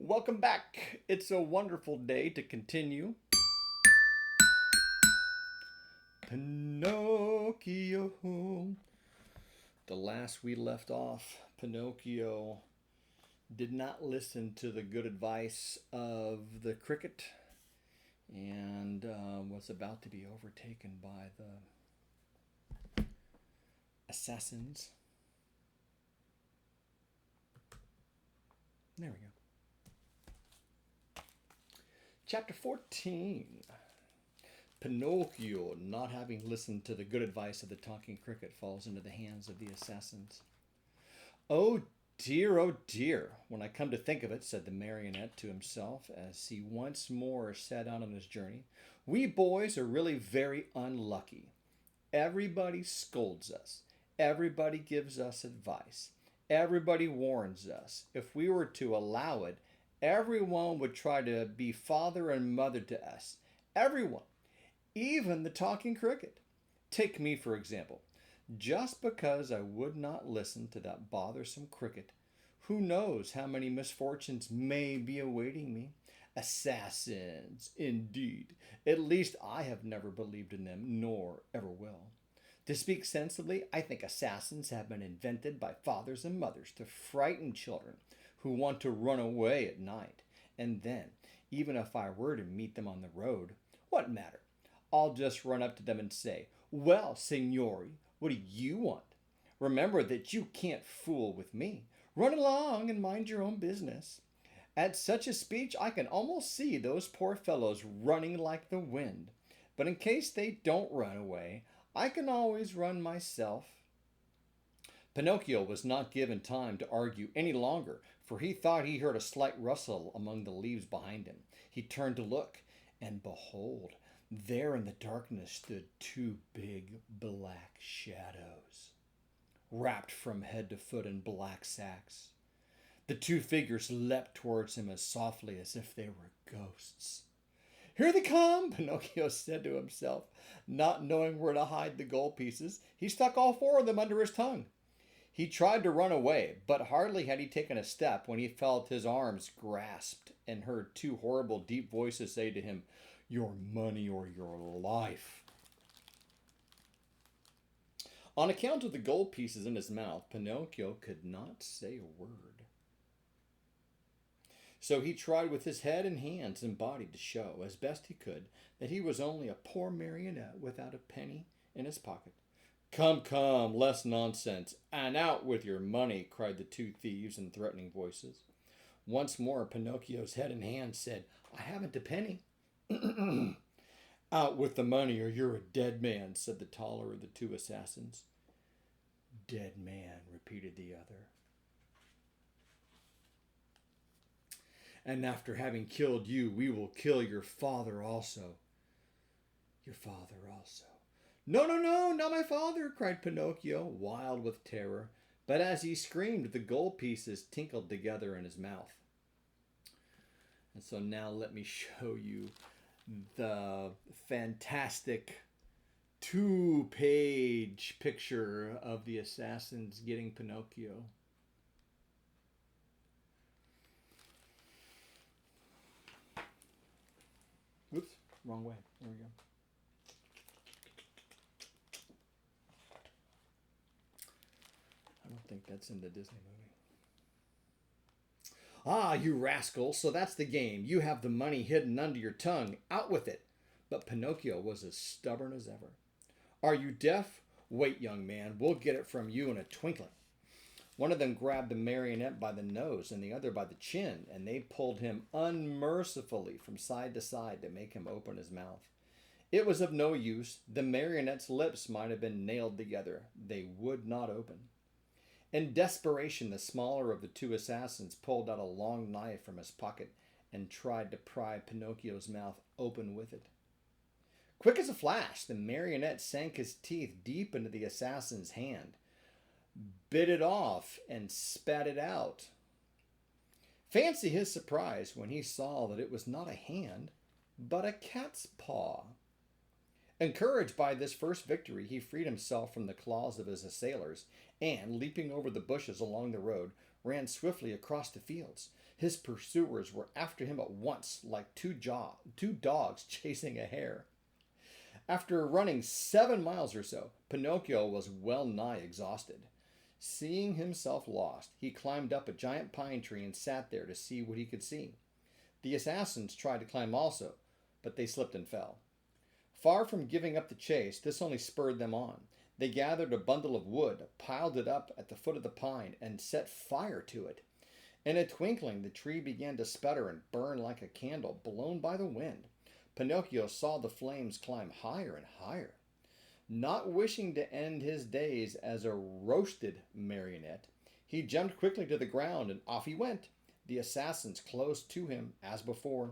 Welcome back. It's a wonderful day to continue. Pinocchio. The last we left off, Pinocchio did not listen to the good advice of the cricket and was about to be overtaken by the assassins. There we go. Chapter 14. Pinocchio, not having listened to the good advice of the talking cricket, falls into the hands of the assassins. Oh dear, when I come to think of it, said the marionette to himself as he once more set out on his journey. We boys are really very unlucky. Everybody scolds us. Everybody gives us advice. Everybody warns us. If we were to allow it, everyone would try to be father and mother to us. Everyone. Even the talking cricket. Take me, for example. Just because I would not listen to that bothersome cricket, who knows how many misfortunes may be awaiting me? Assassins, indeed. At least I have never believed in them, nor ever will. To speak sensibly, I think assassins have been invented by fathers and mothers to frighten children who want to run away at night. And then, even if I were to meet them on the road, what matter? I'll just run up to them and say, Well, signori, what do you want? Remember that you can't fool with me. Run along and mind your own business. At such a speech, I can almost see those poor fellows running like the wind. But in case they don't run away, I can always run myself. Pinocchio was not given time to argue any longer, for he thought he heard a slight rustle among the leaves behind him. He turned to look, and behold, there in the darkness stood two big black shadows, wrapped from head to foot in black sacks. The two figures leapt towards him as softly as if they were ghosts. Here they come, Pinocchio said to himself, not knowing where to hide the gold pieces. He stuck all four of them under his tongue. He tried to run away, but hardly had he taken a step when he felt his arms grasped and heard two horrible deep voices say to him, Your money or your life. On account of the gold pieces in his mouth, Pinocchio could not say a word. So he tried with his head and hands and body to show, as best he could, that he was only a poor marionette without a penny in his pocket. Come, less nonsense, and out with your money, cried the two thieves in threatening voices. Once more, Pinocchio's head and hands said, I haven't a penny. Out with the money or you're a dead man, said the taller of the two assassins. Dead man, repeated the other. And after having killed you, we will kill your father also. Your father also. No, not my father, cried Pinocchio, wild with terror. But as he screamed, the gold pieces tinkled together in his mouth. And so now let me show you the fantastic two-page picture of the assassins getting Pinocchio. Oops, wrong way. There we go. I don't think that's in the Disney movie. Ah, you rascal, so that's the game. You have the money hidden under your tongue. Out with it. But Pinocchio was as stubborn as ever. Are you deaf? Wait, young man, we'll get it from you in a twinkling. One of them grabbed the marionette by the nose and the other by the chin, and they pulled him unmercifully from side to side to make him open his mouth. It was of no use. The marionette's lips might have been nailed together. They would not open. In desperation, the smaller of the two assassins pulled out a long knife from his pocket and tried to pry Pinocchio's mouth open with it. Quick as a flash, the marionette sank his teeth deep into the assassin's hand, bit it off, and spat it out. Fancy his surprise when he saw that it was not a hand, but a cat's paw. Encouraged by this first victory, he freed himself from the claws of his assailers and, leaping over the bushes along the road, ran swiftly across the fields. His pursuers were after him at once, like two dogs chasing a hare. After running 7 miles or so, Pinocchio was well nigh exhausted. Seeing himself lost, he climbed up a giant pine tree and sat there to see what he could see. The assassins tried to climb also, but they slipped and fell. Far from giving up the chase, this only spurred them on. They gathered a bundle of wood, piled it up at the foot of the pine, and set fire to it. In a twinkling, the tree began to sputter and burn like a candle blown by the wind. Pinocchio saw the flames climb higher and higher. Not wishing to end his days as a roasted marionette, he jumped quickly to the ground and off he went, the assassins close to him as before.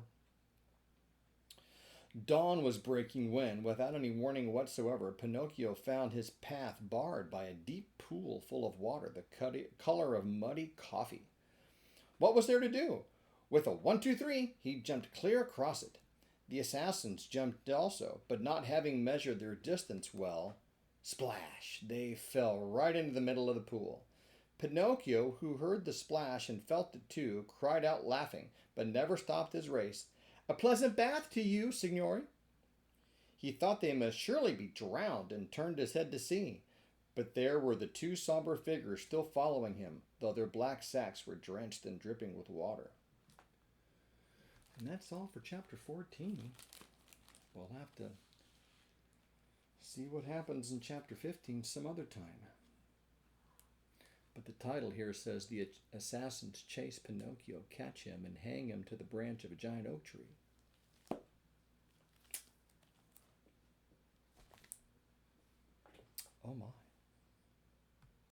Dawn was breaking when, without any warning whatsoever, Pinocchio found his path barred by a deep pool full of water, the color of muddy coffee. What was there to do? With a 1, 2, 3, he jumped clear across it. The assassins jumped also, but not having measured their distance well, splash, they fell right into the middle of the pool. Pinocchio, who heard the splash and felt it too, cried out laughing, but never stopped his race. "A pleasant bath to you, signore." He thought they must surely be drowned and turned his head to see, but there were the two somber figures still following him, though their black sacks were drenched and dripping with water. And that's all for chapter 14. We'll have to see what happens in chapter 15 some other time. But the title here says the assassins chase Pinocchio, catch him, and hang him to the branch of a giant oak tree.